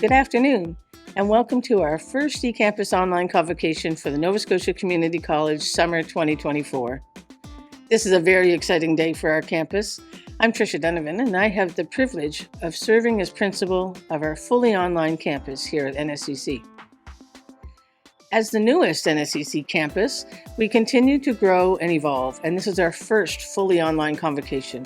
Good afternoon, and welcome to our first eCampus online convocation for the Nova Scotia Community College Summer 2024. This is a very exciting day for our campus. I'm Tricia Donovan, and I have the privilege of serving as principal of our fully online campus here at NSCC. As the newest NSCC campus, we continue to grow and evolve, and this is our first fully online convocation.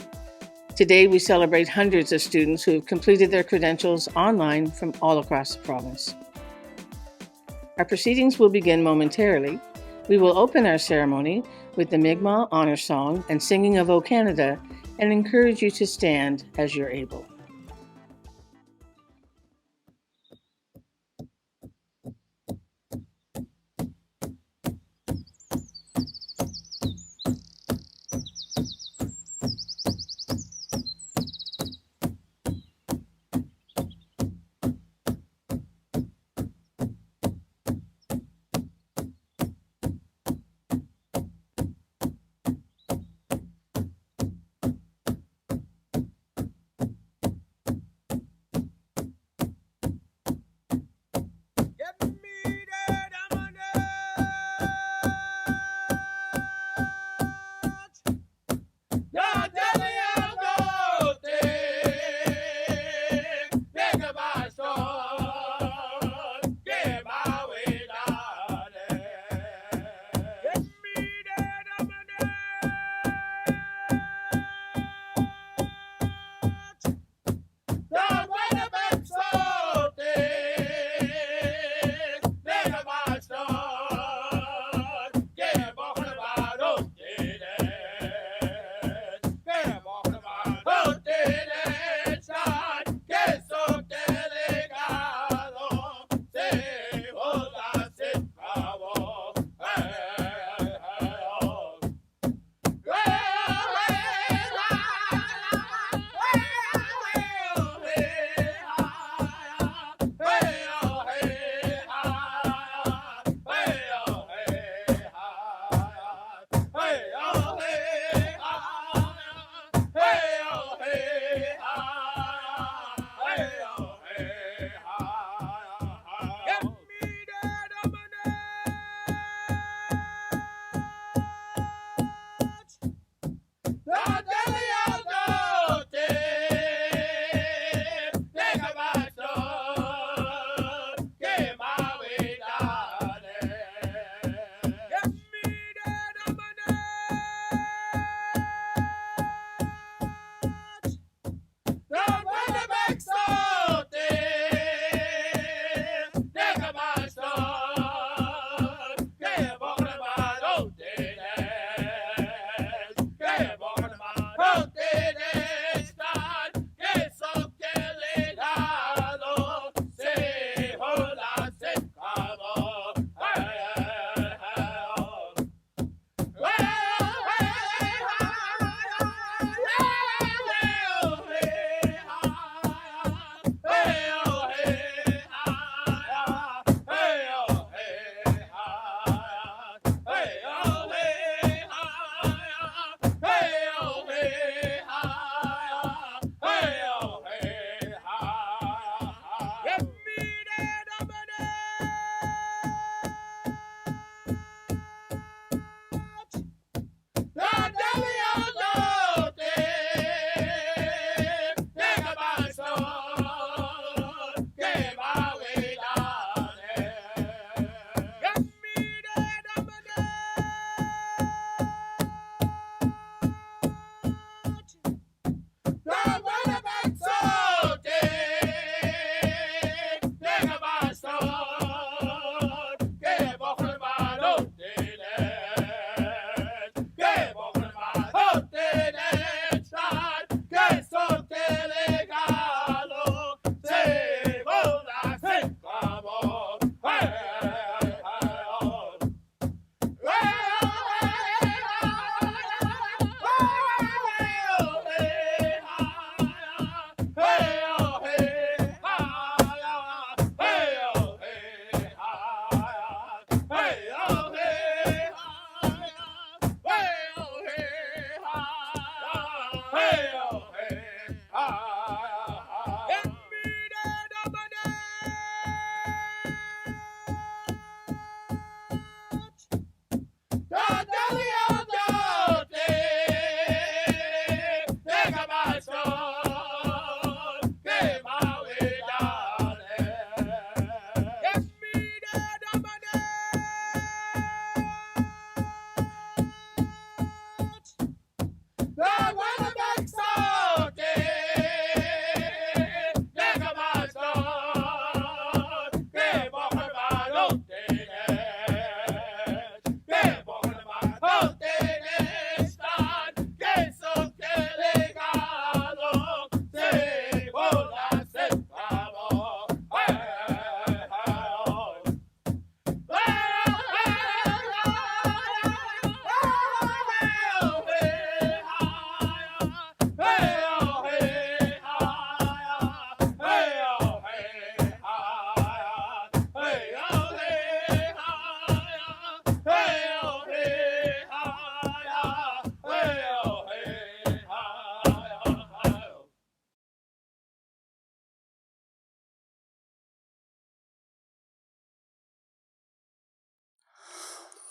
Today, we celebrate hundreds of students who have completed their credentials online from all across the province. Our proceedings will begin momentarily. We will open our ceremony with the Mi'kmaq Honor Song and singing of O Canada, and encourage you to stand as you're able.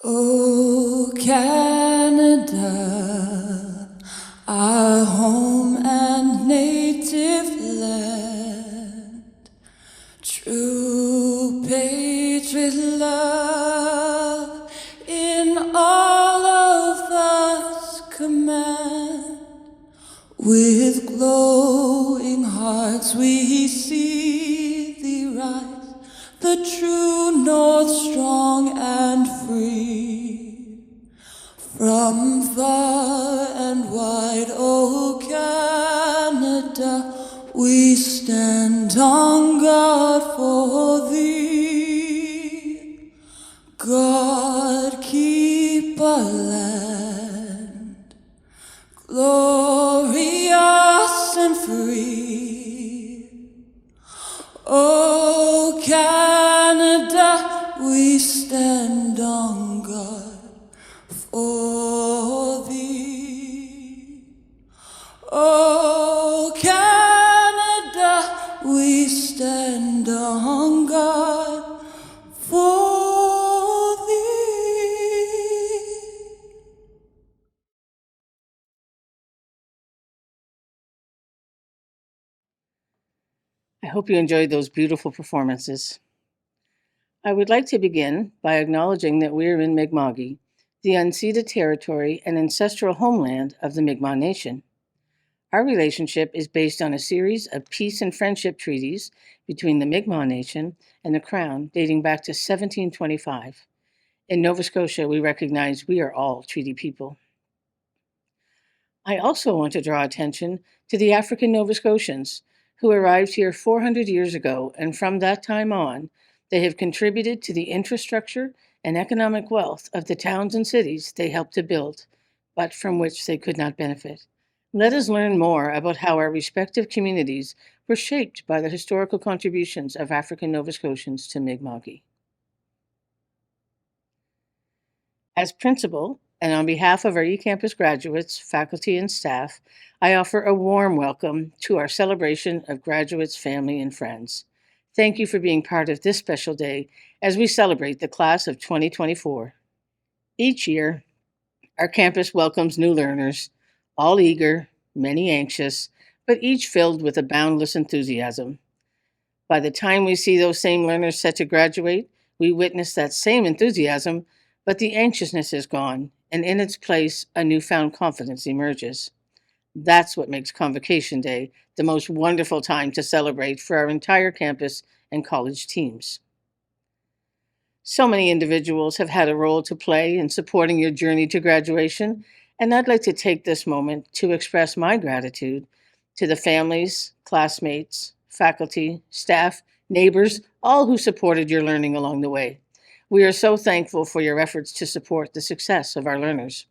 Oh, Canada, our home and native land, true patriot love in all of us command. With glowing hearts we see thee rise, the true north strong and free. From far and wide, O Canada, we stand on guard for thee. God keep our land glorious and free. Oh, Canada, we stand on guard for thee. Oh, Canada, we stand on guard for thee. I hope you enjoyed those beautiful performances. I would like to begin by acknowledging that we are in Mi'kma'ki, the unceded territory and ancestral homeland of the Mi'kmaq Nation. Our relationship is based on a series of peace and friendship treaties between the Mi'kmaq Nation and the Crown dating back to 1725. In Nova Scotia, we recognize we are all treaty people. I also want to draw attention to the African Nova Scotians who arrived here 400 years ago, and from that time on, they have contributed to the infrastructure and economic wealth of the towns and cities they helped to build, but from which they could not benefit. Let us learn more about how our respective communities were shaped by the historical contributions of African Nova Scotians to Mi'kma'ki. As principal, and on behalf of our eCampus graduates, faculty, and staff, I offer a warm welcome to our celebration of graduates, family, and friends. Thank you for being part of this special day as we celebrate the class of 2024. Each year, our campus welcomes new learners, all eager, many anxious, but each filled with a boundless enthusiasm. By the time we see those same learners set to graduate, we witness that same enthusiasm, but the anxiousness is gone, and in its place, a newfound confidence emerges. That's what makes Convocation Day the most wonderful time to celebrate for our entire campus and college teams. So many individuals have had a role to play in supporting your journey to graduation, and I'd like to take this moment to express my gratitude to the families, classmates, faculty, staff, neighbors, all who supported your learning along the way. We are so thankful for your efforts to support the success of our learners.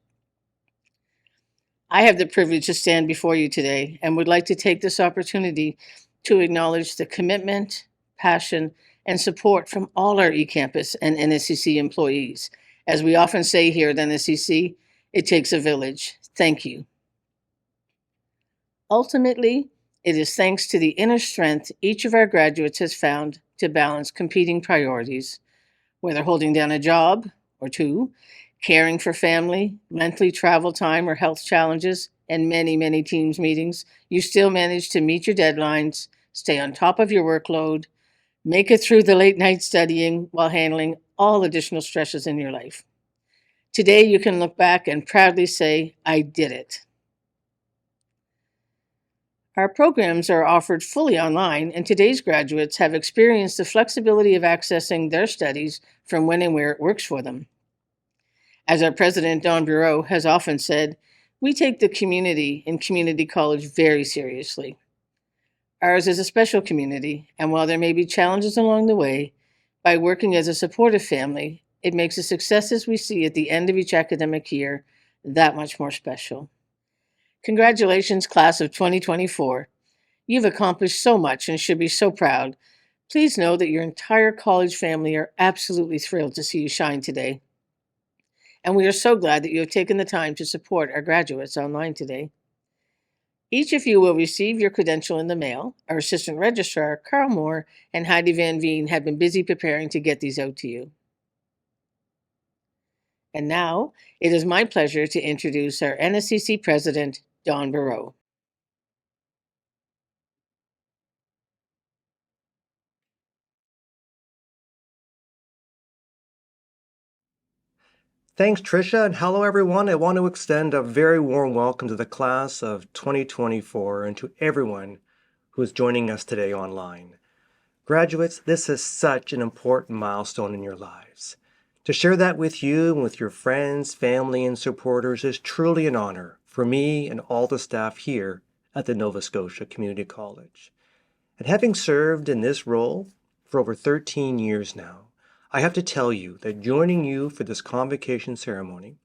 I have the privilege to stand before you today and would like to take this opportunity to acknowledge the commitment, passion, and support from all our eCampus and NSCC employees. As we often say here at NSCC, it takes a village. Thank you. Ultimately, it is thanks to the inner strength each of our graduates has found to balance competing priorities, whether holding down a job or two, caring for family, lengthy travel time or health challenges, and many, many Teams meetings, you still manage to meet your deadlines, stay on top of your workload, make it through the late night studying while handling all additional stresses in your life. Today, you can look back and proudly say, I did it. Our programs are offered fully online, and today's graduates have experienced the flexibility of accessing their studies from when and where it works for them. As our president, Don Bureau, has often said, we take the community in community college very seriously. Ours is a special community, and while there may be challenges along the way, by working as a supportive family, it makes the successes we see at the end of each academic year that much more special. Congratulations, class of 2024. You've accomplished so much and should be so proud. Please know that your entire college family are absolutely thrilled to see you shine today. And we are so glad that you have taken the time to support our graduates online today. Each of you will receive your credential in the mail. Our assistant registrar, Carl Moore, and Heidi Van Veen have been busy preparing to get these out to you. And now it is my pleasure to introduce our NSCC President, Don Barreau. Thanks, Tricia, and hello, everyone. I want to extend a very warm welcome to the class of 2024 and to everyone who is joining us today online. Graduates, this is such an important milestone in your lives. To share that with you and with your friends, family, and supporters is truly an honor for me and all the staff here at the Nova Scotia Community College. And having served in this role for over 13 years now, I have to tell you that joining you for this convocation ceremony,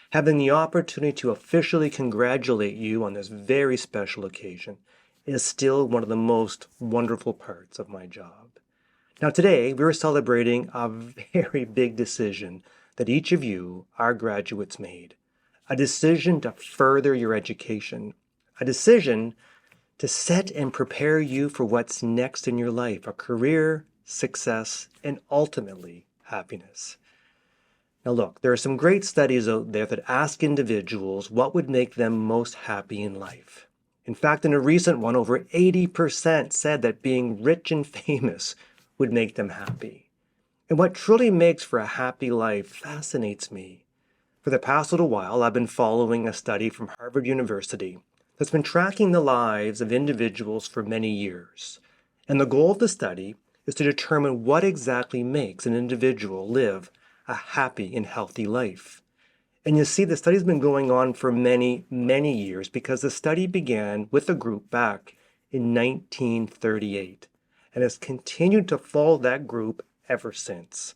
having the opportunity to officially congratulate you on this very special occasion, is still one of the most wonderful parts of my job. Now today, we're celebrating a very big decision that each of you, our graduates, made. A decision to further your education. A decision to set and prepare you for what's next in your life, a career, success, and ultimately happiness. Now look, there are some great studies out there that ask individuals what would make them most happy in life. In fact, in a recent one, over 80% said that being rich and famous would make them happy. And what truly makes for a happy life fascinates me. For the past little while, I've been following a study from Harvard University that's been tracking the lives of individuals for many years. And the goal of the study is to determine what exactly makes an individual live a happy and healthy life. And you see, the study's been going on for many, many years because the study began with a group back in 1938 and has continued to follow that group ever since.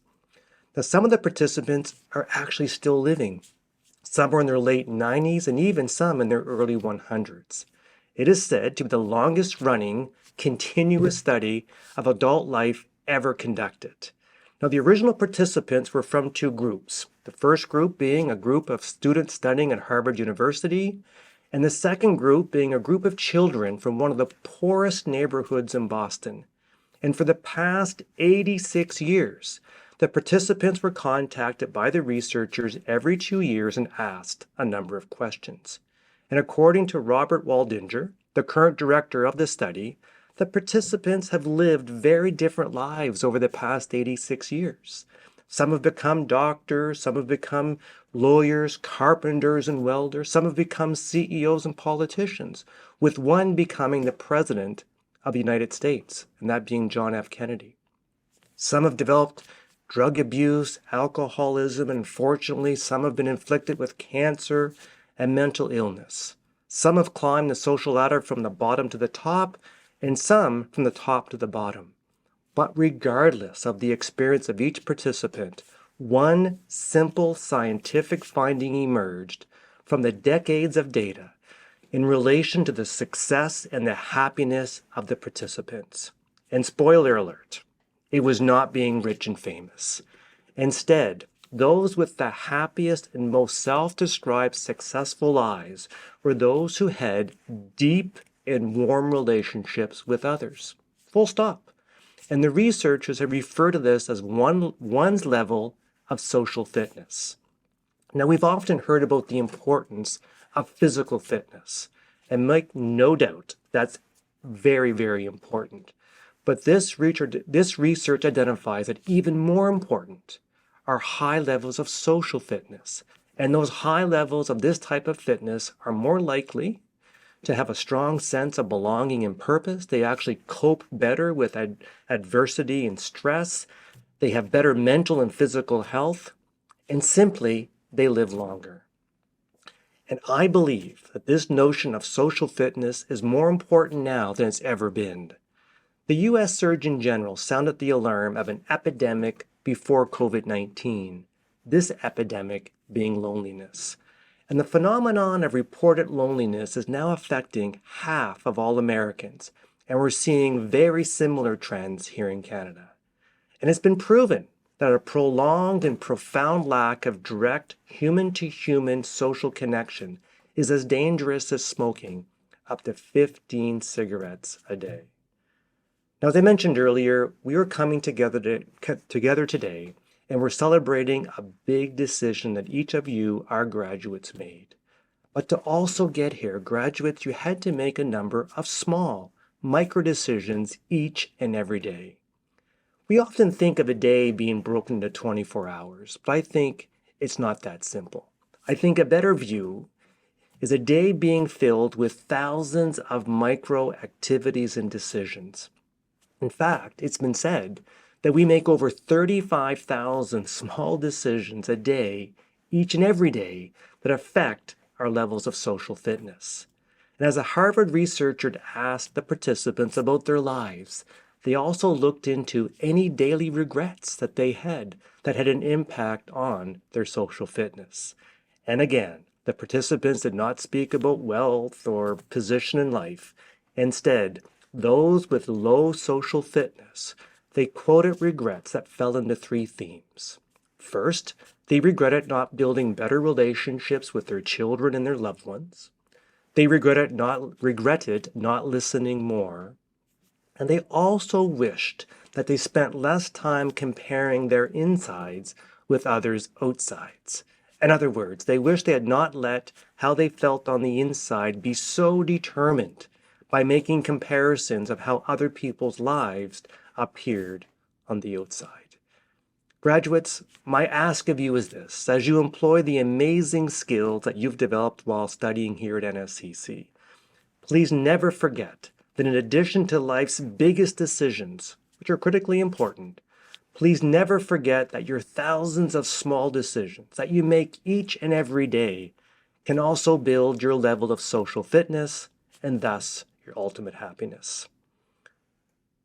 Now, some of the participants are actually still living. Some are in their late 90s and even some in their early 100s. It is said to be the longest running continuous study of adult life ever conducted. Now, the original participants were from two groups. The first group being a group of students studying at Harvard University, and the second group being a group of children from one of the poorest neighborhoods in Boston. And for the past 86 years, the participants were contacted by the researchers every 2 years and asked a number of questions. And according to Robert Waldinger, the current director of the study, the participants have lived very different lives over the past 86 years. Some have become doctors, some have become lawyers, carpenters, and welders. Some have become CEOs and politicians, with one becoming the president of the United States, and that being John F. Kennedy. Some have developed drug abuse, alcoholism, and unfortunately, some have been inflicted with cancer and mental illness. Some have climbed the social ladder from the bottom to the top, and some from the top to the bottom. But regardless of the experience of each participant, one simple scientific finding emerged from the decades of data in relation to the success and the happiness of the participants. And spoiler alert, it was not being rich and famous. Instead, those with the happiest and most self-described successful lives were those who had deep and warm relationships with others. Full stop. And the researchers have referred to this as one's level of social fitness. Now, we've often heard about the importance of physical fitness, and make no doubt that's very, very important. But this research identifies that even more important are high levels of social fitness. And those high levels of this type of fitness are more likely to have a strong sense of belonging and purpose. They actually cope better with adversity and stress. They have better mental and physical health. And simply, they live longer. And I believe that this notion of social fitness is more important now than it's ever been. The U.S. Surgeon General sounded the alarm of an epidemic before COVID-19, this epidemic being loneliness. And the phenomenon of reported loneliness is now affecting half of all Americans, and we're seeing very similar trends here in Canada. And it's been proven that a prolonged and profound lack of direct human-to-human social connection is as dangerous as smoking up to 15 cigarettes a day. Now, as I mentioned earlier, we are coming together today and we're celebrating a big decision that each of you, our graduates, made. But to also get here, graduates, you had to make a number of small, micro decisions each and every day. We often think of a day being broken into 24 hours, but I think it's not that simple. I think a better view is a day being filled with thousands of micro activities and decisions. In fact, it's been said that we make over 35,000 small decisions a day, each and every day, that affect our levels of social fitness. And as a Harvard researcher asked the participants about their lives, they also looked into any daily regrets that they had that had an impact on their social fitness. And again, the participants did not speak about wealth or position in life. Instead, those with low social fitness, they quoted regrets that fell into three themes. First, they regretted not building better relationships with their children and their loved ones. They regretted not listening more. And they also wished that they spent less time comparing their insides with others' outsides. In other words, they wished they had not let how they felt on the inside be so determined by making comparisons of how other people's lives appeared on the outside. Graduates, my ask of you is this: as you employ the amazing skills that you've developed while studying here at NSCC, please never forget that in addition to life's biggest decisions, which are critically important, please never forget that your thousands of small decisions that you make each and every day can also build your level of social fitness and thus your ultimate happiness.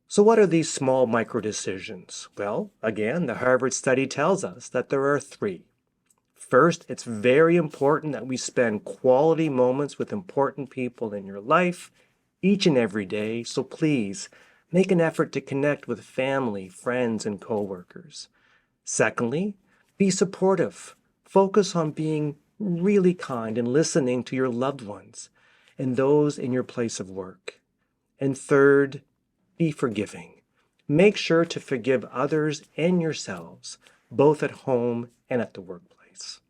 So what are these small micro decisions? Well, again, the Harvard study tells us that there are three. First, it's very important that we spend quality moments with important people in your life each and every day, so please make an effort to connect with family, friends, and coworkers. Secondly, be supportive. Focus on being really kind and listening to your loved ones and those in your place of work. And third, be forgiving. Make sure to forgive others and yourselves, both at home and at the workplace.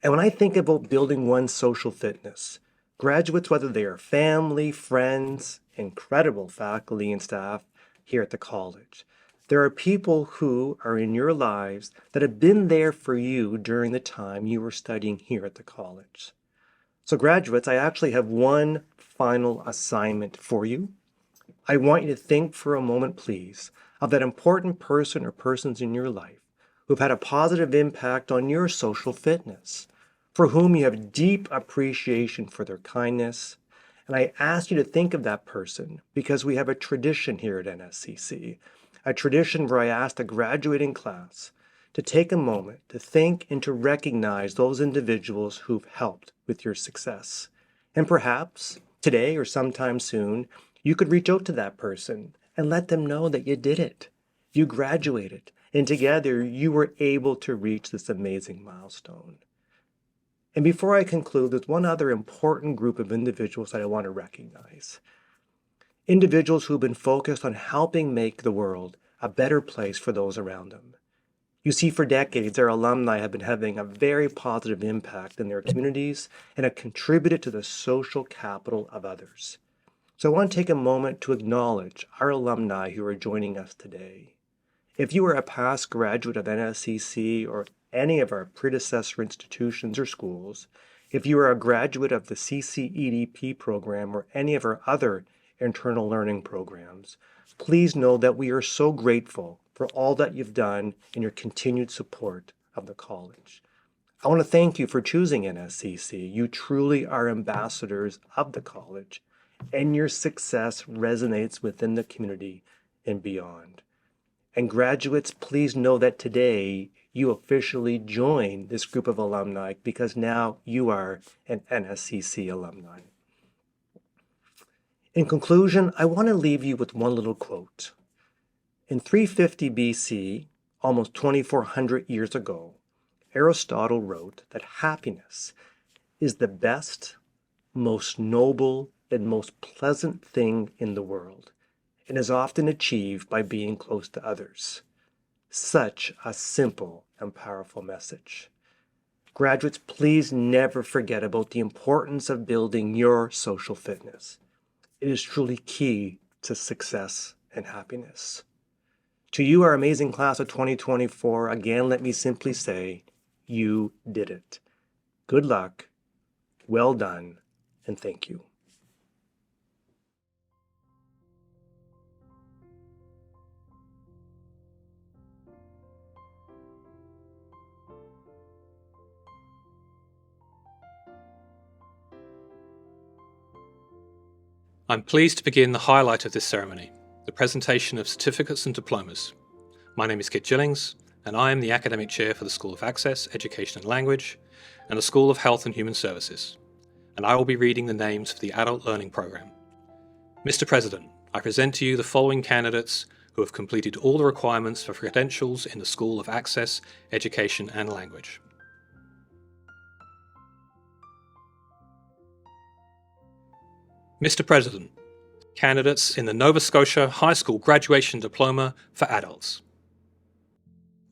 And when I think about building one's social fitness, graduates, whether they are family, friends, incredible faculty and staff here at the college, there are people who are in your lives that have been there for you during the time you were studying here at the college. So graduates, I actually have one final assignment for you. I want you to think for a moment, please, of that important person or persons in your life who've had a positive impact on your social fitness, for whom you have deep appreciation for their kindness. And I ask you to think of that person because we have a tradition here at NSCC, a tradition where I ask the graduating class to take a moment to think and to recognize those individuals who've helped with your success. And perhaps today or sometime soon, you could reach out to that person and let them know that you did it. You graduated, and together you were able to reach this amazing milestone. And before I conclude, there's one other important group of individuals that I want to recognize. Individuals who've been focused on helping make the world a better place for those around them. You see, for decades, our alumni have been having a very positive impact in their communities and have contributed to the social capital of others. So I want to take a moment to acknowledge our alumni who are joining us today. If you are a past graduate of NSCC or any of our predecessor institutions or schools, if you are a graduate of the CCEDP program or any of our other internal learning programs, please know that we are so grateful for all that you've done and your continued support of the college. I want to thank you for choosing NSCC. You truly are ambassadors of the college, and your success resonates within the community and beyond. And graduates, please know that today you officially join this group of alumni because now you are an NSCC alumni. In conclusion, I want to leave you with one little quote. In 350 BC, almost 2,400 years ago, Aristotle wrote that happiness is the best, most noble, and most pleasant thing in the world, and is often achieved by being close to others. Such a simple and powerful message. Graduates, please never forget about the importance of building your social fitness. It is truly key to success and happiness. To you, our amazing class of 2024, again, let me simply say, you did it. Good luck, well done, and thank you. I'm pleased to begin the highlight of this ceremony, the presentation of certificates and diplomas. My name is Kit Gillings, and I am the Academic Chair for the School of Access, Education and Language, and the School of Health and Human Services, and I will be reading the names for the Adult Learning Programme. Mr. President, I present to you the following candidates who have completed all the requirements for credentials in the School of Access, Education and Language. Mr. President, candidates in the Nova Scotia High School Graduation Diploma for Adults.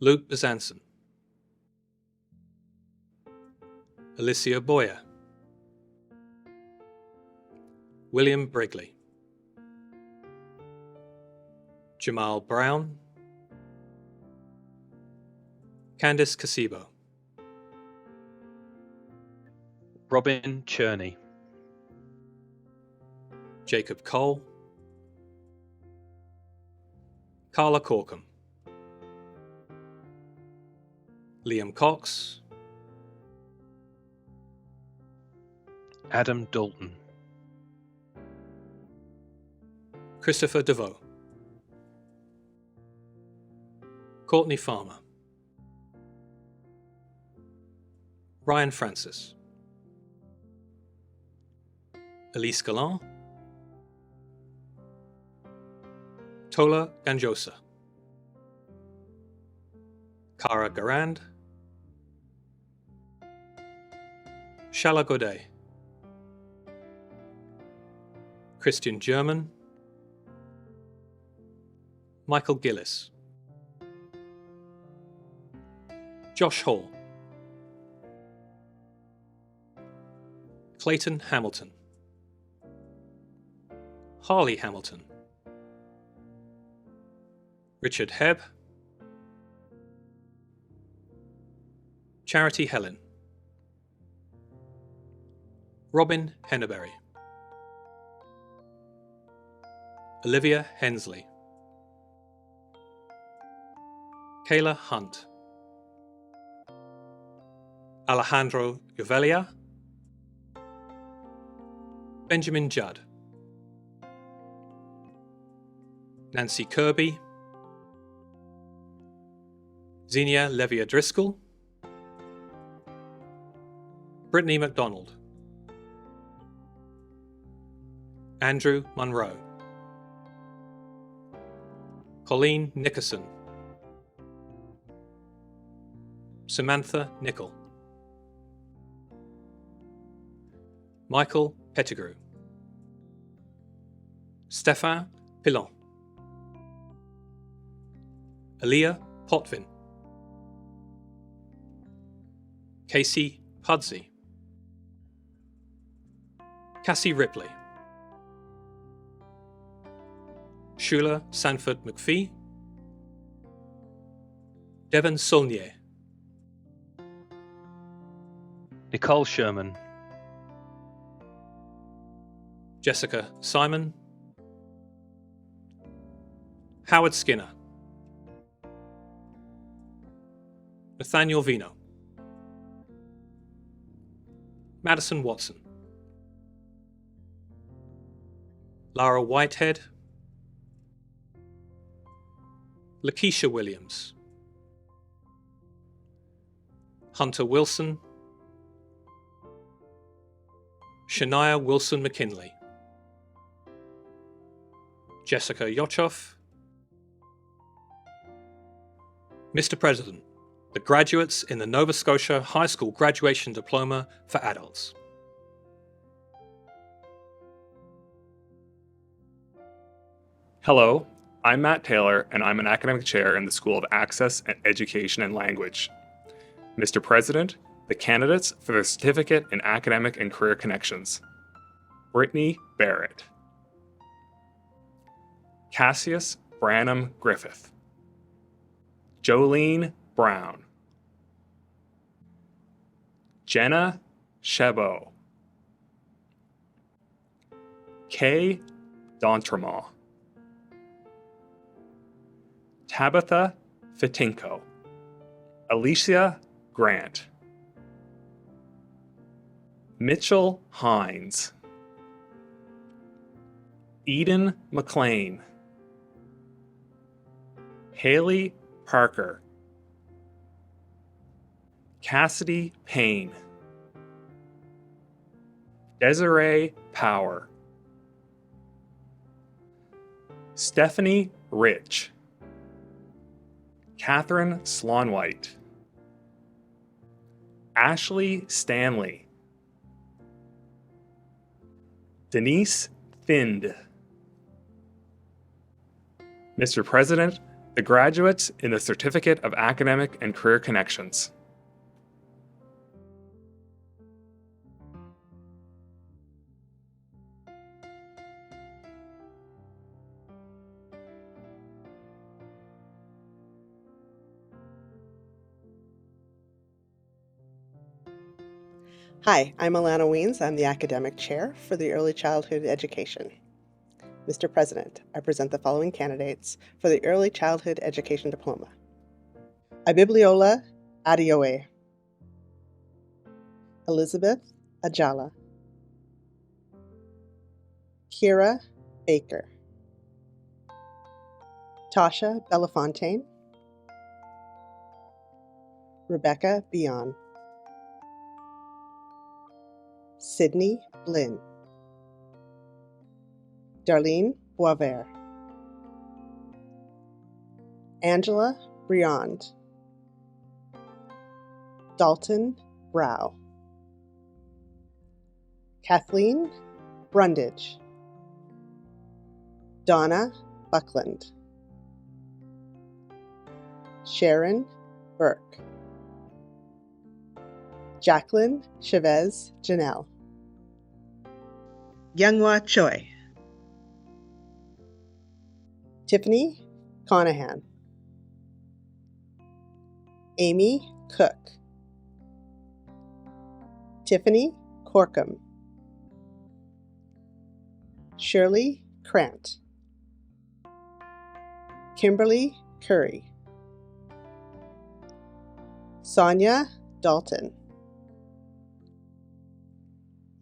Luke Bezanson, Alicia Boyer, William Brigley, Jamal Brown, Candice Casibo, Robin Cherney, Jacob Cole, Carla Corkum, Liam Cox, Adam Dalton, Christopher DeVoe, Courtney Farmer, Ryan Francis, Elise Gallant, Tola Ganjosa, Cara Garand, Shala Godet, Christian German, Michael Gillis, Josh Hall, Clayton Hamilton, Harley Hamilton, Richard Hebb, Charity Helen, Robin Henneberry, Olivia Hensley, Kayla Hunt, Alejandro Yovelia, Benjamin Judd, Nancy Kirby, Xenia Levia Driscoll, Brittany MacDonald, Andrew Munro, Colleen Nickerson, Samantha Nickel, Michael Pettigrew, Stéphane Pilon, Aaliyah Potvin, Casey Pudsey, Cassie Ripley, Shula Sanford McPhee, Devon Saulnier, Nicole Sherman, Jessica Simon, Howard Skinner, Nathaniel Vino, Madison Watson, Lara Whitehead, Lakeisha Williams, Hunter Wilson, Shania Wilson McKinley, Jessica Yochoff. Mr. President, the graduates in the Nova Scotia High School Graduation Diploma for Adults. Hello, I'm Matt Taylor, and I'm an academic chair in the School of Access, Education, and Language. Mr. President, the candidates for the Certificate in Academic and Career Connections. Brittany Barrett. Cassius Branham Griffith. Jolene Brown. Jenna Chabot. Kay D'Entremont. Tabitha Fitinko. Alicia Grant. Mitchell Hines. Eden McLean. Haley Parker. Cassidy Payne. Desiree Power. Stephanie Rich. Catherine Slonwhite. Ashley Stanley. Denise Thind. Mr. President, the graduates in the Certificate of Academic and Career Connections. Hi, I'm Alana Weens. I'm the Academic Chair for the Early Childhood Education. Mr. President, I present the following candidates for the Early Childhood Education Diploma. Abibiola Adeoye. Elizabeth Ajala. Kira Baker. Tasha Belafontaine. Rebecca Bion. Sydney Blinn. Darlene Boisvert. Angela Briand. Dalton Brow. Kathleen Brundage. Donna Buckland. Sharon Burke. Jacqueline Chavez Janelle. Younghwa Choi. Tiffany Conahan. Amy Cook. Tiffany Corkum. Shirley Krant. Kimberly Curry. Sonia Dalton.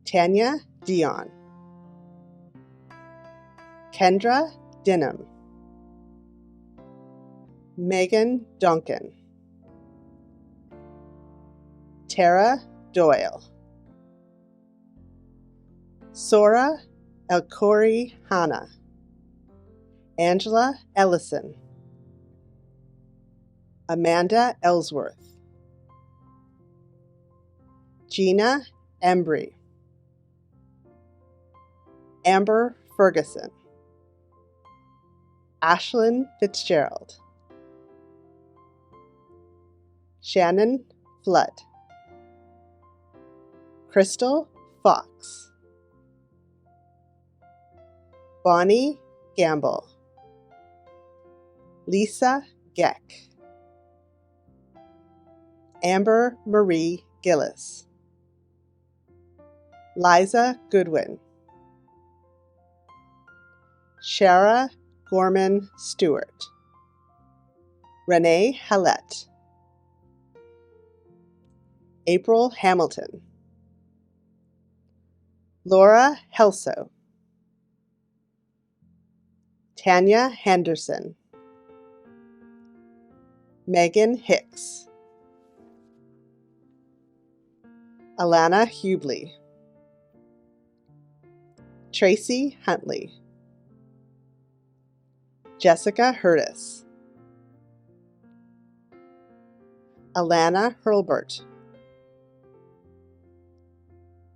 Tanya Dion. Kendra Denham. Megan Duncan. Tara Doyle. Sora Elkori Hanna. Angela Ellison. Amanda Ellsworth. Gina Embry. Amber Ferguson. Ashlyn Fitzgerald. Shannon Flood. Crystal Fox. Bonnie Gamble. Lisa Geck. Amber Marie Gillis. Liza Goodwin. Shara Gorman Stewart. Renee Hallett. April Hamilton. Laura Helso. Tanya Henderson. Megan Hicks. Alana Hubley. Tracy Huntley. Jessica Hurtis. Alana Hurlbert.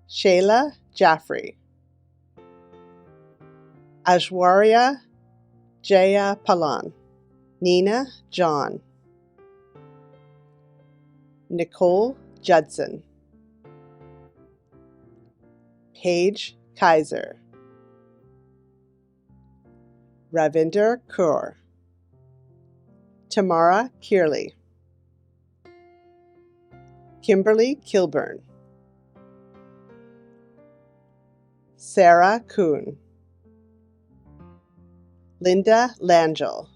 Shayla Jaffrey. Aishwarya Jaya Palan, Nina John, Nicole Judson, Paige Kaiser, Ravinder Kaur, Tamara Kearley, Kimberly Kilburn, Sarah Kuhn, Linda Langell,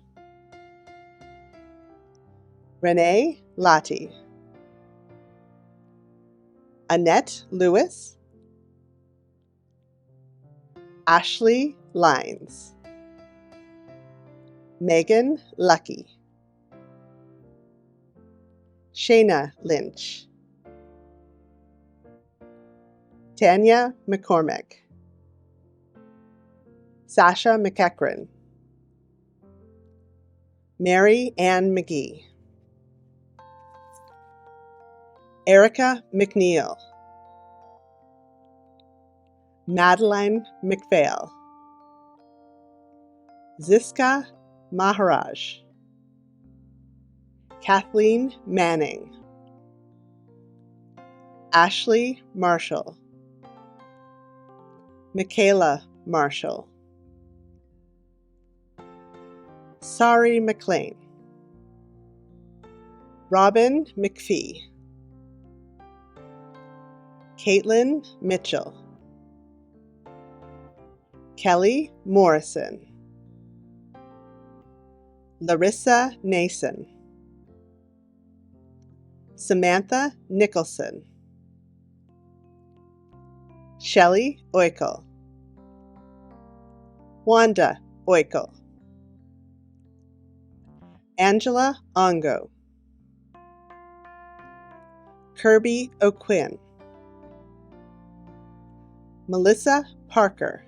Renee Lottie, Annette Lewis, Ashley Lines, Megan Lucky, Shayna Lynch, Tanya McCormick, Sasha McEachran, Mary Ann McGee, Erica McNeil, Madeline McPhail, Ziska Maharaj, Kathleen Manning, Ashley Marshall, Michaela Marshall, Sari McLean, Robin McPhee, Caitlin Mitchell, Kelly Morrison, Larissa Nason, Samantha Nicholson, Shelley Oikel, Wanda Oikel, Angela Ongo, Kirby O'Quinn, Melissa Parker,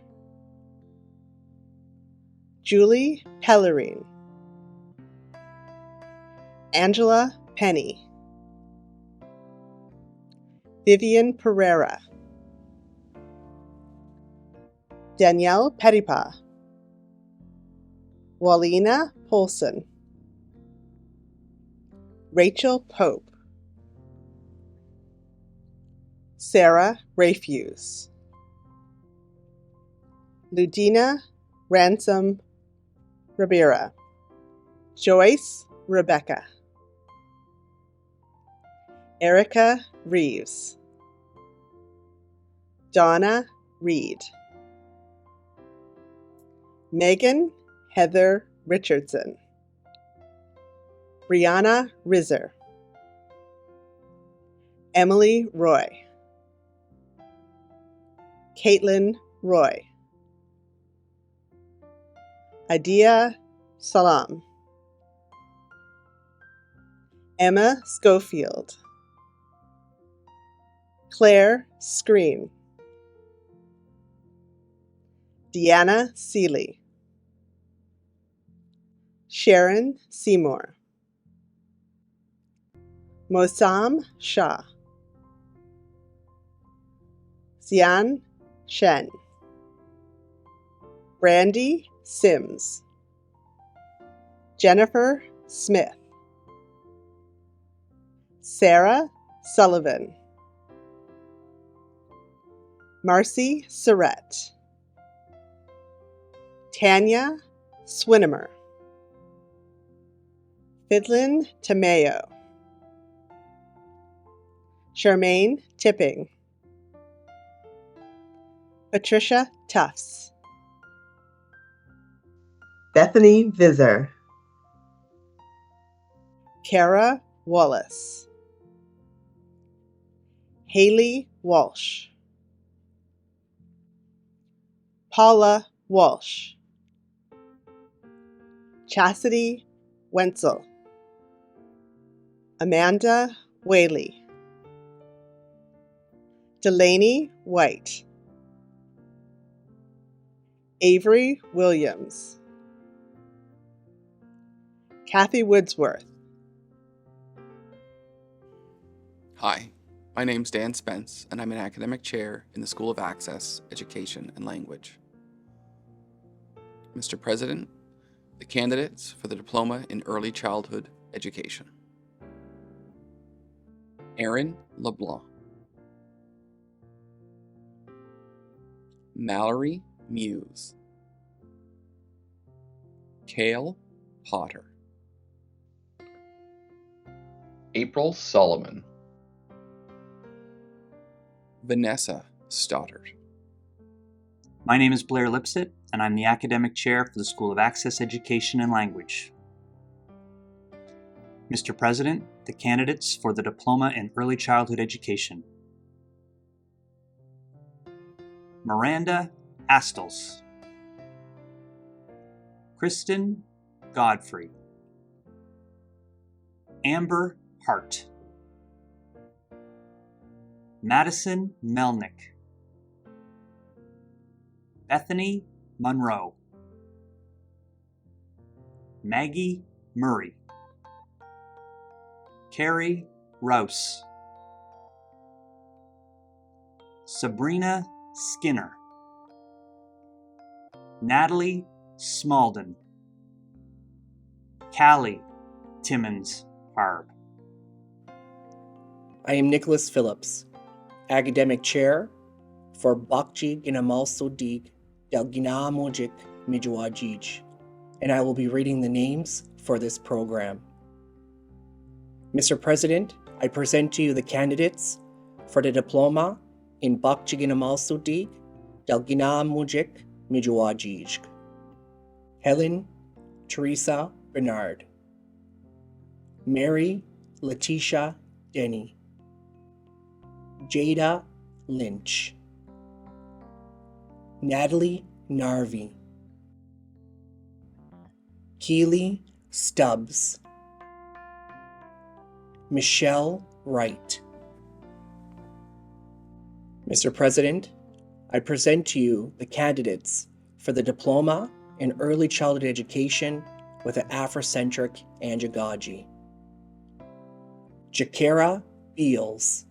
Julie Pellerine, Angela Penny, Vivian Pereira, Danielle Petipa, Walina Polson, Rachel Pope, Sarah Rafuse, Ludina Ransom Ribera, Joyce Rebecca, Erica Reeves, Donna Reed, Megan Heather Richardson, Brianna Rizzer, Emily Roy, Caitlin Roy, Adia Salam, Emma Schofield, Claire Screen, Deanna Seeley, Sharon Seymour, Mosam Shah, Xian Shen, Brandy Sims, Jennifer Smith, Sarah Sullivan, Marcy Surratt, Tanya Swinimer, Fidlin Tamayo, Charmaine Tipping, Patricia Tufts, Bethany Visser, Kara Wallace, Haley Walsh, Paula Walsh, Chastity Wenzel, Amanda Whaley, Delaney White, Avery Williams, Kathy Woodsworth, Hi, my name's Dan Spence, and I'm an academic chair in the School of Access, Education, and Language. Mr. President, the candidates for the Diploma in Early Childhood Education. Aaron LeBlanc. Mallory Muse. Kale Potter. April Solomon. Vanessa Stoddard. My name is Blair Lipset, and I'm the Academic Chair for the School of Access, Education, and Language. Mr. President, the candidates for the Diploma in Early Childhood Education. Miranda Astles. Kristen Godfrey. Amber Hart. Madison Melnick. Bethany Monroe. Maggie Murray. Carrie Rouse. Sabrina Skinner. Natalie Smalden. Callie Timmons Harb. I am Nicholas Phillips, Academic Chair for Bakji Ginamalso Dig Del Ginamojik Mijuajij, and I will be reading the names for this program. Mr. President, I present to you the candidates for the Diploma in Bakji Ginamalso Dig Del Ginamojik Mijuajij. Helen Teresa Bernard. Mary Letitia Denny. Jada Lynch. Natalie Narvi. Keely Stubbs. Michelle Wright. Mr. President, I present to you the candidates for the Diploma in Early Childhood Education with an Afrocentric andragogy. Jakara Beals.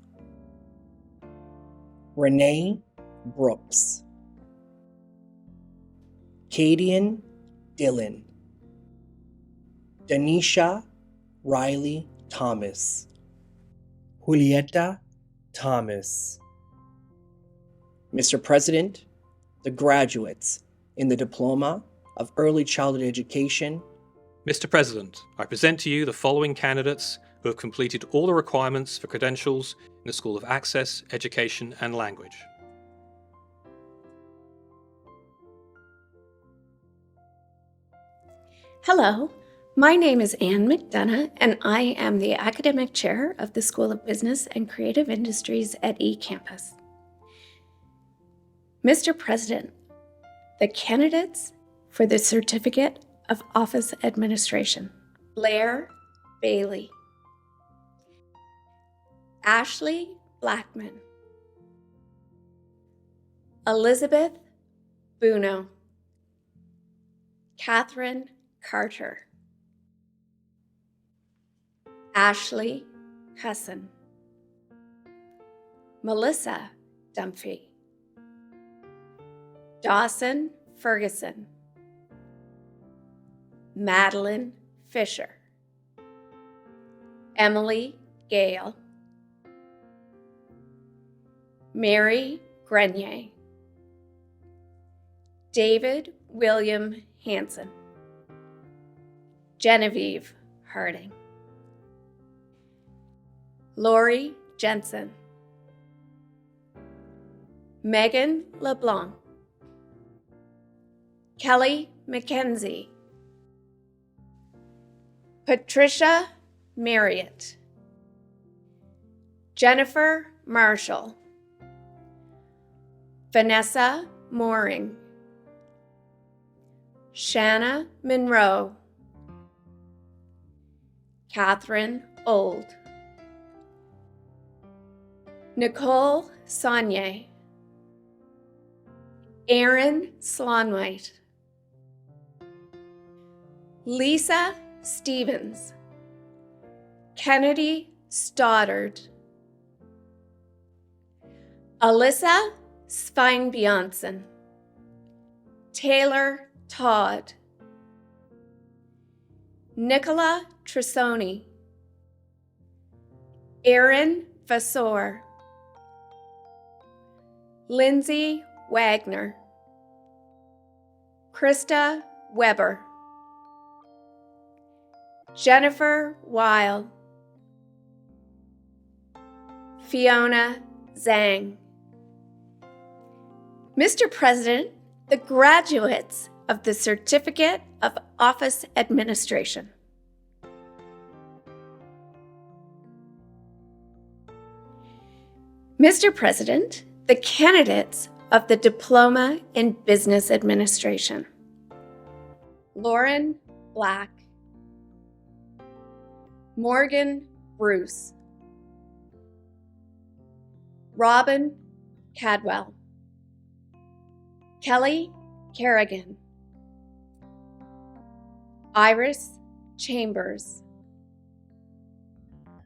Renee Brooks. Cadian Dillon. Danisha Riley Thomas. Julieta Thomas. Mr. President, the graduates in the Diploma of Early Childhood Education. Mr. President, I present to you the following candidates who have completed all the requirements for credentials in the School of Access, Education and Language. Hello, my name is Anne McDonough, and I am the Academic Chair of the School of Business and Creative Industries at eCampus. Mr. President, the candidates for the Certificate of Office Administration. Blair Bailey. Ashley Blackman. Elizabeth Buno. Catherine Carter. Ashley Cusson. Melissa Dunphy. Dawson Ferguson. Madeline Fisher. Emily Gale. Mary Grenier. David William Hansen. Genevieve Harding. Lori Jensen. Megan LeBlanc. Kelly McKenzie. Patricia Marriott. Jennifer Marshall. Vanessa Mooring. Shanna Monroe. Catherine Old. Nicole Saunier. Aaron Slonwhite. Lisa Stevens. Kennedy Stoddard. Alyssa Sveinbjørnsen. Taylor Todd. Nicola Trisoni, Aaron Vasor, Lindsay Wagner, Krista Weber, Jennifer Weil, Fiona Zhang. Mr. President, the graduates of the Certificate of Office Administration. Mr. President, the candidates of the Diploma in Business Administration. Lauren Black, Morgan Bruce, Robin Cadwell, Kelly Kerrigan, Iris Chambers,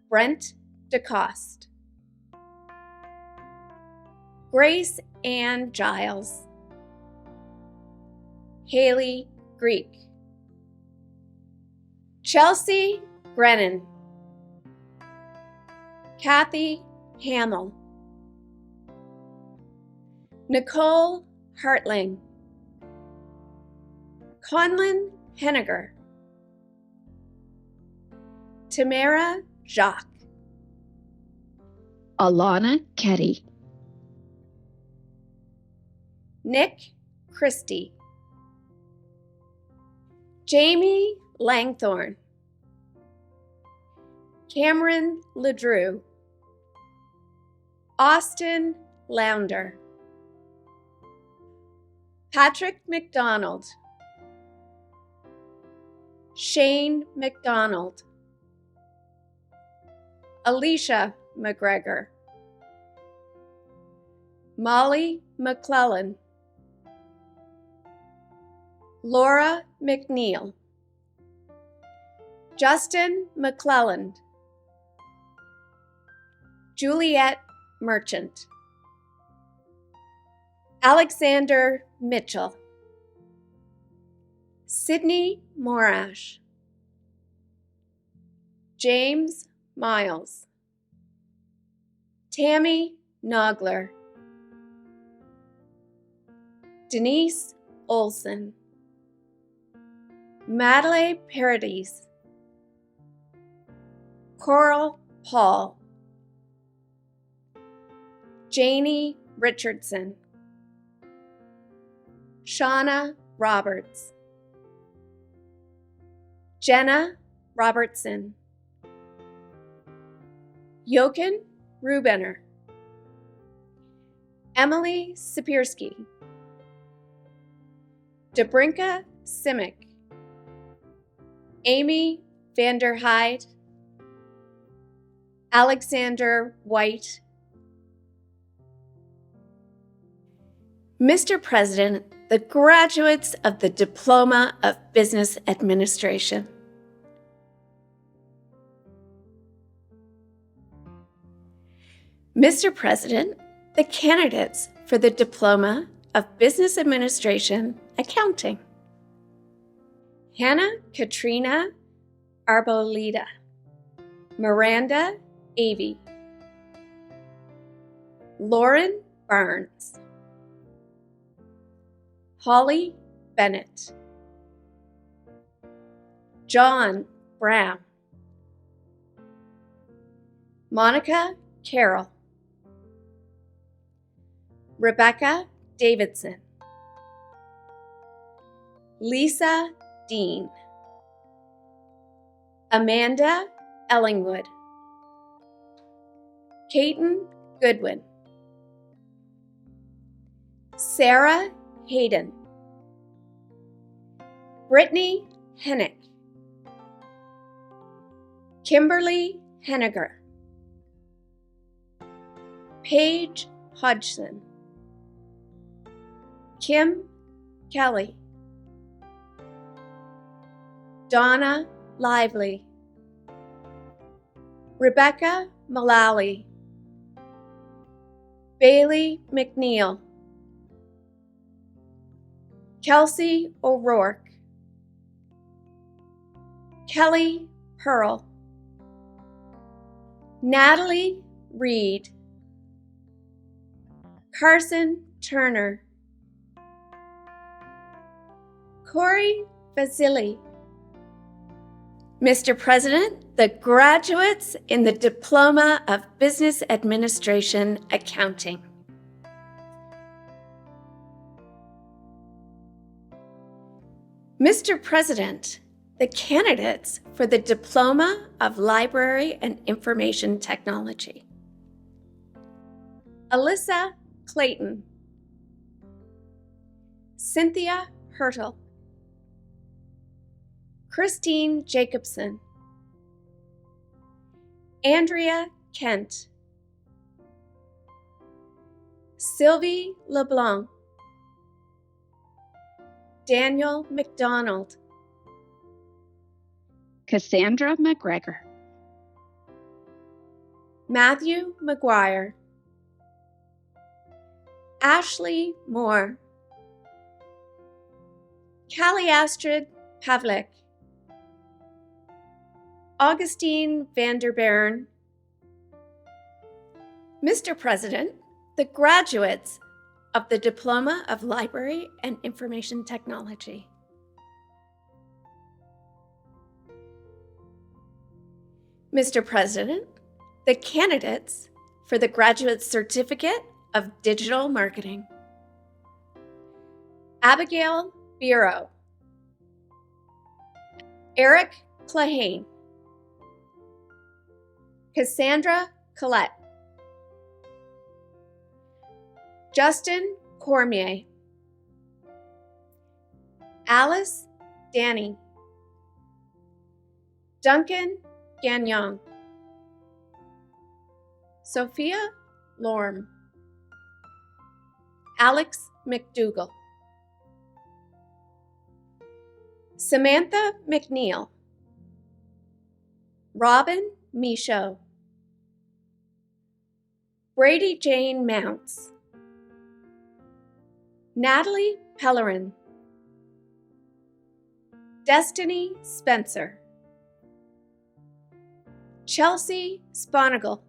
Brent DeCoste, Grace Ann Giles, Haley Greek, Chelsea Grennan, Kathy Hamill, Nicole Hartling, Conlon Henniger, Tamara Jacques, Alana Ketty, Nick Christie, Jamie Langthorne, Cameron Ledrew, Austin Launder, Patrick McDonald, Shane McDonald, Alicia McGregor, Molly McClellan, Laura McNeil, Justin McClelland, Juliet Merchant, Alexander Mitchell, Sydney Morash, James Miles, Tammy Nogler, Denise Olson, Madeleine Paradis, Coral Paul, Janie Richardson, Shauna Roberts, Jenna Robertson, Jochen Rubener, Emily Sapirski, Dobrinka Simic, Amy Vanderhyde, Alexander White. Mr. President, the graduates of the Diploma of Business Administration. Mr. President, the candidates for the Diploma of Business Administration Accounting. Hannah Katrina Arboleda, Miranda Avey, Lauren Barnes, Holly Bennett, John Brown, Monica Carroll, Rebecca Davidson, Lisa Dean, Amanda Ellingwood, Caton Goodwin, Sarah Hayden, Brittany Hennick, Kimberly Henniger, Paige Hodgson, Kim Kelly, Donna Lively, Rebecca Mullally, Bailey McNeil, Kelsey O'Rourke, Kelly Pearl, Natalie Reed, Carson Turner, Corey Vasili. Mr. President, the graduates in the Diploma of Business Administration Accounting. Mr. President, the candidates for the Diploma of Library and Information Technology. Alyssa Clayton, Cynthia Hertel, Christine Jacobson, Andrea Kent, Sylvie LeBlanc, Daniel McDonald, Cassandra McGregor, Matthew McGuire, Ashley Moore, Callie Astrid Pavlik, Augustine Vanderbern. Mr. President, the graduates of the Diploma of Library and Information Technology. Mr. President, the candidates for the Graduate Certificate of Digital Marketing. Abigail Biro, Eric Clahane, Cassandra Collette, Justin Cormier, Alice Danny, Duncan Gagnon, Sophia Lorm, Alex McDougall, Samantha McNeil, Robin Michaud, Brady Jane Mounts, Natalie Pellerin, Destiny Spencer, Chelsea Sponigal,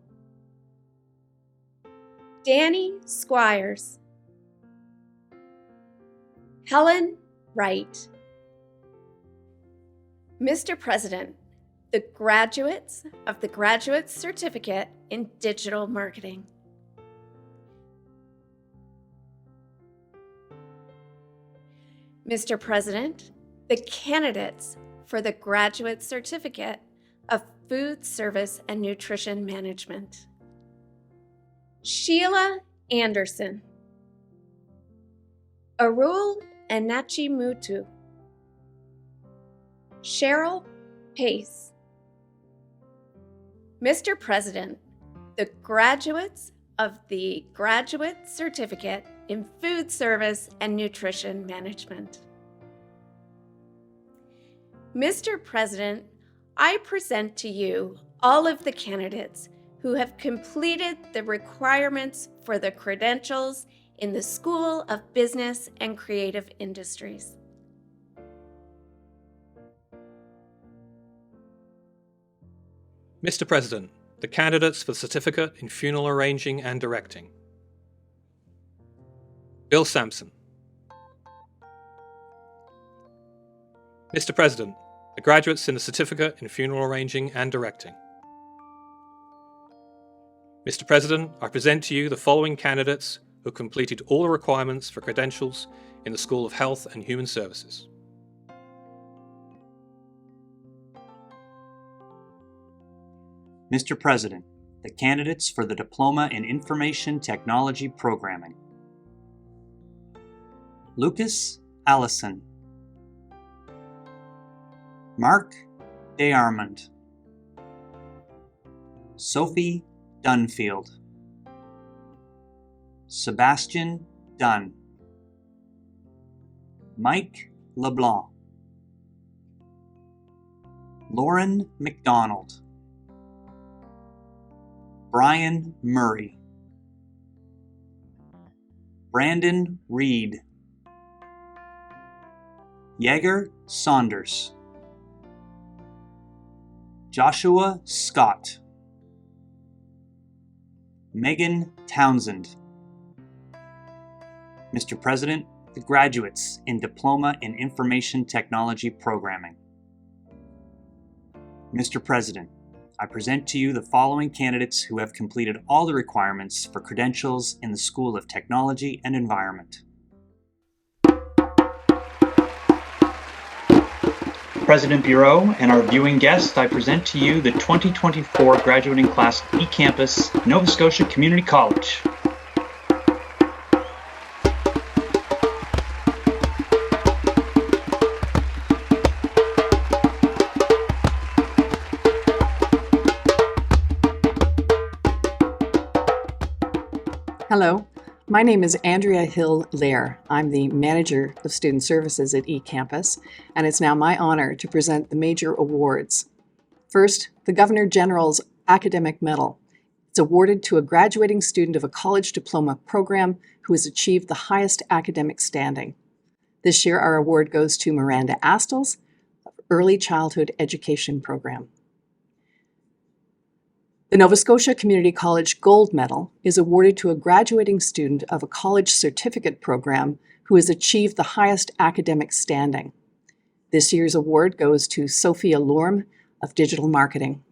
Danny Squires, Helen Wright. Mr. President, the graduates of the Graduate Certificate in Digital Marketing. Mr. President, the candidates for the Graduate Certificate of Food Service and Nutrition Management. Sheila Anderson, Arul Anachimutu, Cheryl Pace. Mr. President, the graduates of the Graduate Certificate in Food Service and Nutrition Management. Mr. President, I present to you all of the candidates who have completed the requirements for the credentials in the School of Business and Creative Industries. Mr. President, the candidates for the Certificate in Funeral Arranging and Directing. Bill Sampson. Mr. President, the graduates in the Certificate in Funeral Arranging and Directing. Mr. President, I present to you the following candidates who completed all the requirements for credentials in the School of Health and Human Services. Mr. President, the candidates for the Diploma in Information Technology Programming. Lucas Allison, Mark DeArmond, Sophie Dunfield, Sebastian Dunn, Mike LeBlanc, Lauren McDonald, Brian Murray, Brandon Reed, Yeager Saunders, Joshua Scott, Megan Townsend. Mr. President, the graduates in Diploma in Information Technology Programming. Mr. President, I present to you the following candidates who have completed all the requirements for credentials in the School of Technology and Environment. President Bureau and our viewing guests, I present to you the 2024 graduating class of eCampus, Nova Scotia Community College. Hello, my name is Andrea Hill-Lair. I'm the Manager of Student Services at eCampus, and it's now my honor to present the major awards. First, the Governor General's Academic Medal. It's awarded to a graduating student of a college diploma program who has achieved the highest academic standing. This year, our award goes to Miranda Astles, Early Childhood Education Program. The Nova Scotia Community College Gold Medal is awarded to a graduating student of a college certificate program who has achieved the highest academic standing. This year's award goes to Sophia Lorme of Digital Marketing.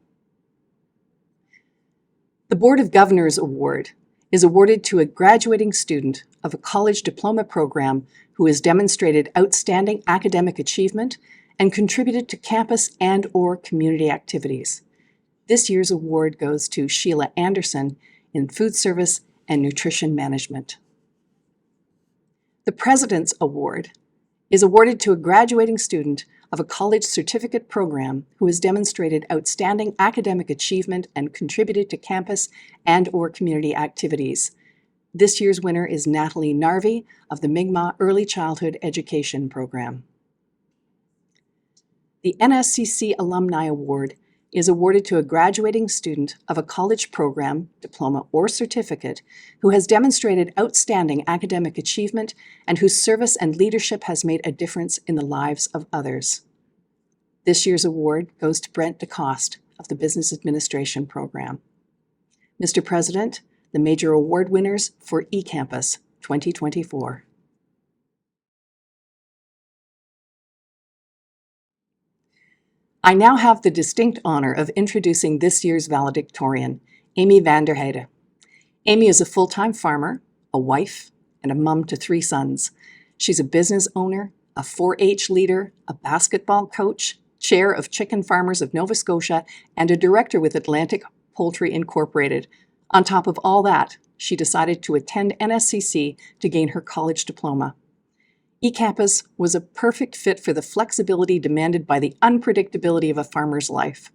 The Board of Governors Award is awarded to a graduating student of a college diploma program who has demonstrated outstanding academic achievement and contributed to campus and/or community activities. This year's award goes to Sheila Anderson in Food Service and Nutrition Management. The President's Award is awarded to a graduating student of a college certificate program who has demonstrated outstanding academic achievement and contributed to campus and/or community activities. This year's winner is Natalie Narvey of the Mi'kmaq Early Childhood Education Program. The NSCC Alumni Award is awarded to a graduating student of a college program, diploma, or certificate who has demonstrated outstanding academic achievement and whose service and leadership has made a difference in the lives of others. This year's award goes to Brent DeCoste of the Business Administration Program. Mr. President, the major award winners for eCampus 2024. I now have the distinct honor of introducing this year's valedictorian, Amy Vanderheide. Amy is a full-time farmer, a wife, and a mom to 3 sons. She's a business owner, a 4-H leader, a basketball coach, chair of Chicken Farmers of Nova Scotia, and a director with Atlantic Poultry Incorporated. On top of all that, she decided to attend NSCC to gain her college diploma. eCampus was a perfect fit for the flexibility demanded by the unpredictability of a farmer's life.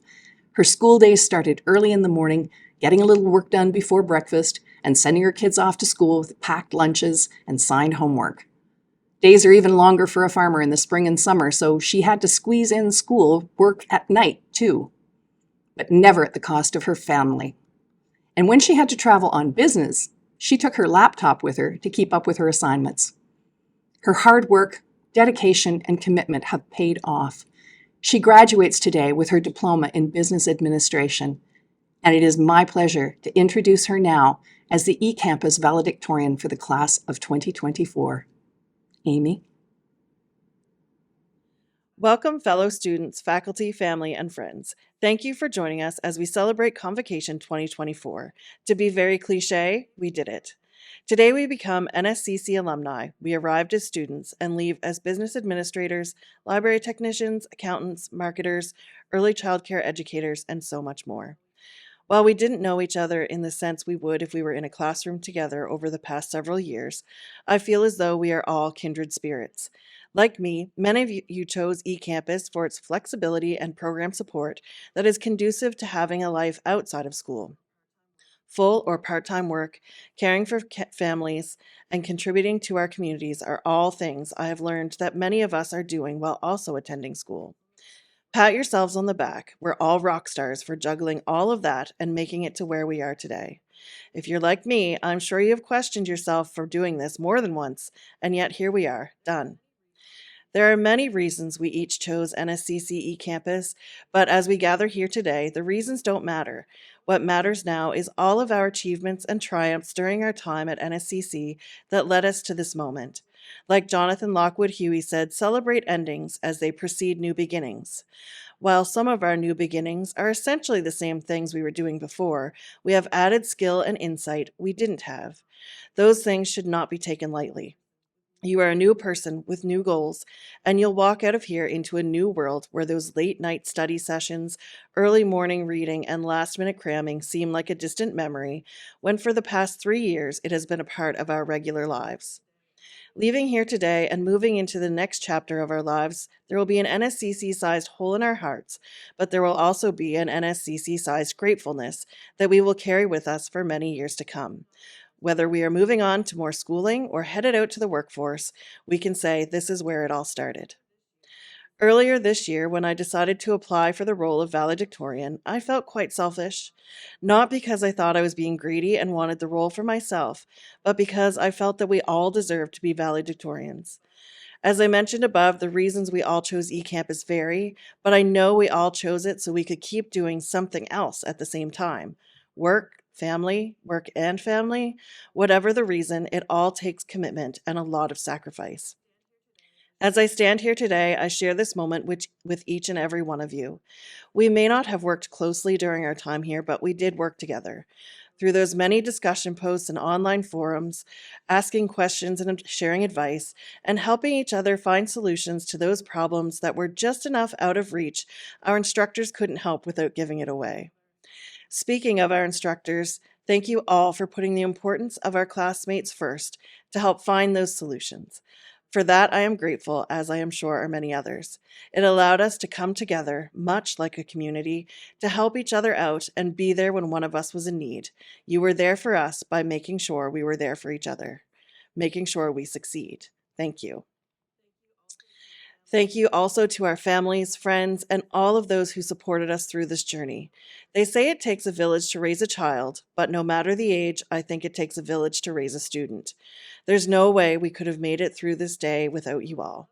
Her school days started early in the morning, getting a little work done before breakfast, and sending her kids off to school with packed lunches and signed homework. Days are even longer for a farmer in the spring and summer, so she had to squeeze in school work at night, too. But never at the cost of her family. And when she had to travel on business, she took her laptop with her to keep up with her assignments. Her hard work, dedication, and commitment have paid off. She graduates today with her diploma in business administration, and it is my pleasure to introduce her now as the eCampus valedictorian for the class of 2024. Amy. Welcome, fellow students, faculty, family, and friends. Thank you for joining us as we celebrate Convocation 2024. To be very cliche, we did it. Today we become NSCC alumni. We arrived as students and leave as business administrators, library technicians, accountants, marketers, early childcare educators, and so much more. While we didn't know each other in the sense we would if we were in a classroom together over the past several years, I feel as though we are all kindred spirits. Like me, many of you chose eCampus for its flexibility and program support that is conducive to having a life outside of school. Full or part-time work, caring for families, and contributing to our communities are all things I have learned that many of us are doing while also attending school. Pat yourselves on the back. We're all rock stars for juggling all of that and making it to where we are today. If you're like me, I'm sure you have questioned yourself for doing this more than once, and yet here we are, done. There are many reasons we each chose NSCC eCampus, but as we gather here today, the reasons don't matter. What matters now is all of our achievements and triumphs during our time at NSCC that led us to this moment. Like Jonathan Lockwood Huey said, celebrate endings as they precede new beginnings. While some of our new beginnings are essentially the same things we were doing before, we have added skill and insight we didn't have. Those things should not be taken lightly. You are a new person with new goals, and you'll walk out of here into a new world where those late night study sessions, early morning reading, and last minute cramming seem like a distant memory, when for the past 3 years it has been a part of our regular lives. Leaving here today and moving into the next chapter of our lives, there will be an NSCC-sized hole in our hearts, but there will also be an NSCC-sized gratefulness that we will carry with us for many years to come. Whether we are moving on to more schooling or headed out to the workforce, we can say this is where it all started. Earlier this year, when I decided to apply for the role of valedictorian, I felt quite selfish. Not because I thought I was being greedy and wanted the role for myself, but because I felt that we all deserved to be valedictorians. As I mentioned above, the reasons we all chose eCampus vary, but I know we all chose it so we could keep doing something else at the same time. Work and family, whatever the reason, it all takes commitment and a lot of sacrifice. As I stand here today, I share this moment with each and every one of you. We may not have worked closely during our time here, but we did work together. Through those many discussion posts and online forums, asking questions and sharing advice, and helping each other find solutions to those problems that were just enough out of reach, our instructors couldn't help without giving it away. Speaking of our instructors, thank you all for putting the importance of our classmates first to help find those solutions. For that, I am grateful, as I am sure are many others. It allowed us to come together, much like a community, to help each other out and be there when one of us was in need. You were there for us by making sure we were there for each other, making sure we succeed. Thank you. Thank you also to our families, friends, and all of those who supported us through this journey. They say it takes a village to raise a child, but no matter the age, I think it takes a village to raise a student. There's no way we could have made it through this day without you all.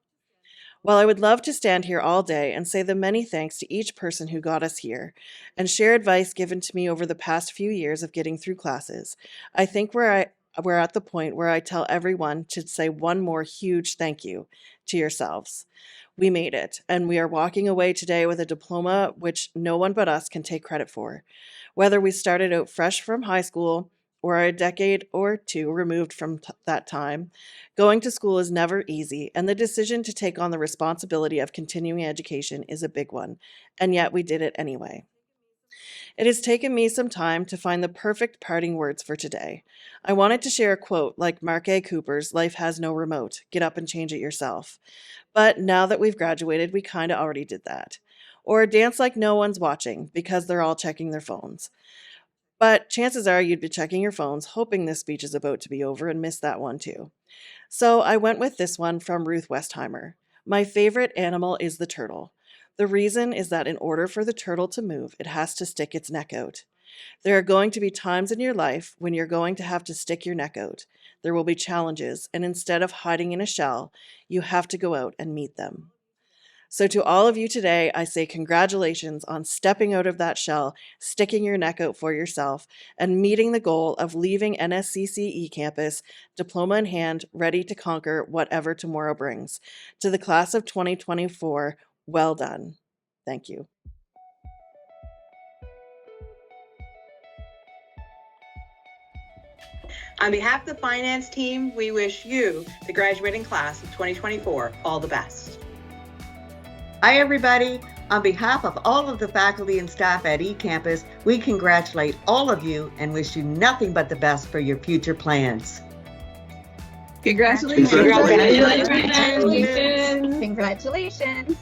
While I would love to stand here all day and say the many thanks to each person who got us here and share advice given to me over the past few years of getting through classes, I think we're at the point where I tell everyone to say one more huge thank you to yourselves. We made it, and we are walking away today with a diploma which no one but us can take credit for. Whether we started out fresh from high school or are a decade or two removed from that time, going to school is never easy, and the decision to take on the responsibility of continuing education is a big one, and yet we did it anyway. It has taken me some time to find the perfect parting words for today. I wanted to share a quote like Mark A. Cooper's, "Life has no remote, get up and change it yourself." But now that we've graduated, we kind of already did that. Or dance like no one's watching because they're all checking their phones. But chances are you'd be checking your phones, hoping this speech is about to be over, and miss that one too. So I went with this one from Ruth Westheimer. My favorite animal is the turtle. The reason is that in order for the turtle to move, it has to stick its neck out. There are going to be times in your life when you're going to have to stick your neck out. There will be challenges, and instead of hiding in a shell, you have to go out and meet them. So to all of you today, I say congratulations on stepping out of that shell, sticking your neck out for yourself, and meeting the goal of leaving NSCC eCampus, diploma in hand, ready to conquer whatever tomorrow brings. To the class of 2024, well done. Thank you. On behalf of the finance team, we wish you, the graduating class of 2024, all the best. Hi, everybody. On behalf of all of the faculty and staff at eCampus, we congratulate all of you and wish you nothing but the best for your future plans. Congratulations. Congratulations. Congratulations.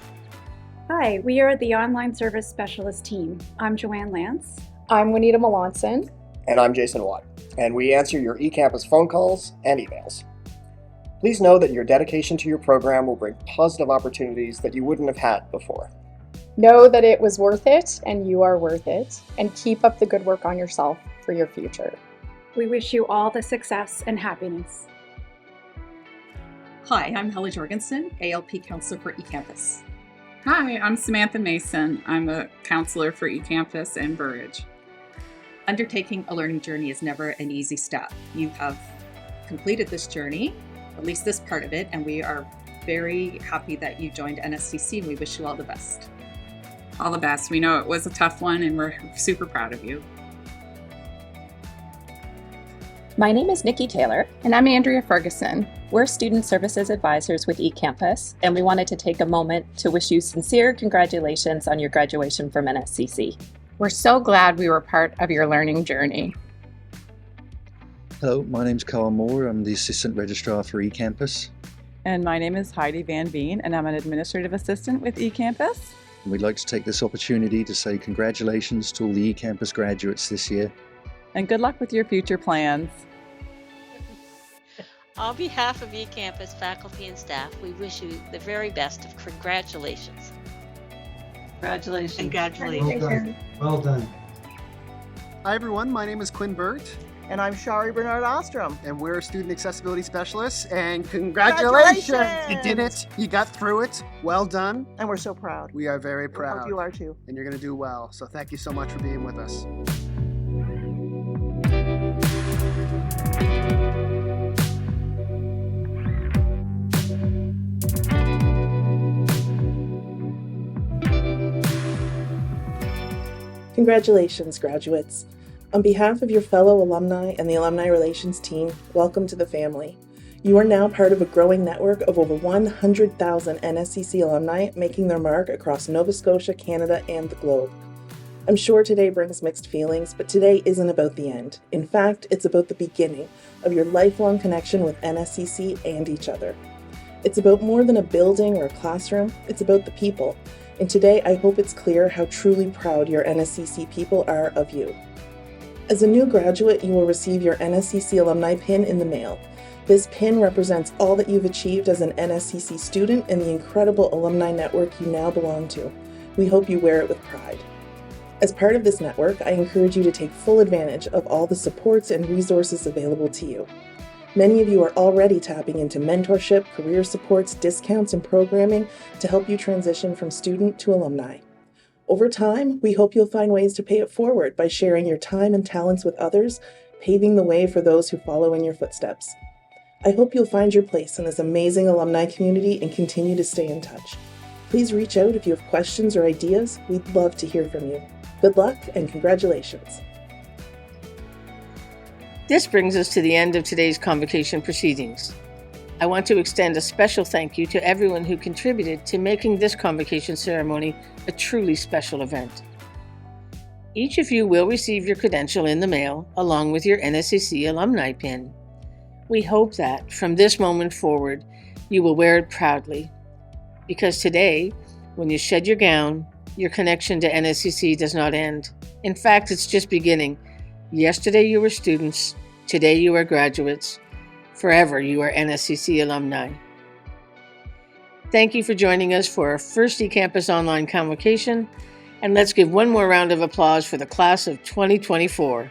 Hi, we are the Online Service Specialist team. I'm Joanne Lance. I'm Juanita Melanson. And I'm Jason Watt. And we answer your eCampus phone calls and emails. Please know that your dedication to your program will bring positive opportunities that you wouldn't have had before. Know that it was worth it and you are worth it, and keep up the good work on yourself for your future. We wish you all the success and happiness. Hi, I'm Hella Jorgensen, ALP Counselor for eCampus. Hi, I'm Samantha Mason. I'm a counselor for eCampus and Burridge. Undertaking a learning journey is never an easy step. You have completed this journey, at least this part of it, and we are very happy that you joined NSCC, and we wish you all the best. All the best. We know it was a tough one, and we're super proud of you. My name is Nikki Taylor. And I'm Andrea Ferguson. We're Student Services Advisors with eCampus, and we wanted to take a moment to wish you sincere congratulations on your graduation from NSCC. We're so glad we were part of your learning journey. Hello, my name's Carl Moore. I'm the Assistant Registrar for eCampus. And my name is Heidi Van Veen, and I'm an Administrative Assistant with eCampus. And we'd like to take this opportunity to say congratulations to all the eCampus graduates this year. And good luck with your future plans. On behalf of eCampus faculty and staff, we wish you the very best of congratulations. Congratulations. Congratulations. Well done. Hi everyone, my name is Quinn Burt. And I'm Shari Bernard Ostrom. And we're Student Accessibility Specialists, and congratulations! You did it, you got through it, well done. And we're so proud. We are very proud. I hope you are too. And you're gonna do well, so thank you so much for being with us. Congratulations, graduates. On behalf of your fellow alumni and the Alumni Relations team, welcome to the family. You are now part of a growing network of over 100,000 NSCC alumni making their mark across Nova Scotia, Canada, and the globe. I'm sure today brings mixed feelings, but today isn't about the end. In fact, it's about the beginning of your lifelong connection with NSCC and each other. It's about more than a building or a classroom, it's about the people. And today, I hope it's clear how truly proud your NSCC people are of you. As a new graduate, you will receive your NSCC alumni pin in the mail. This pin represents all that you've achieved as an NSCC student and the incredible alumni network you now belong to. We hope you wear it with pride. As part of this network, I encourage you to take full advantage of all the supports and resources available to you. Many of you are already tapping into mentorship, career supports, discounts, and programming to help you transition from student to alumni. Over time, we hope you'll find ways to pay it forward by sharing your time and talents with others, paving the way for those who follow in your footsteps. I hope you'll find your place in this amazing alumni community and continue to stay in touch. Please reach out if you have questions or ideas. We'd love to hear from you. Good luck and congratulations. This brings us to the end of today's convocation proceedings. I want to extend a special thank you to everyone who contributed to making this convocation ceremony a truly special event. Each of you will receive your credential in the mail along with your NSCC alumni pin. We hope that from this moment forward, you will wear it proudly. Because today, when you shed your gown, your connection to NSCC does not end. In fact, it's just beginning. Yesterday you were students, today you are graduates, forever you are NSCC alumni. Thank you for joining us for our first eCampus online convocation, and let's give one more round of applause for the class of 2024.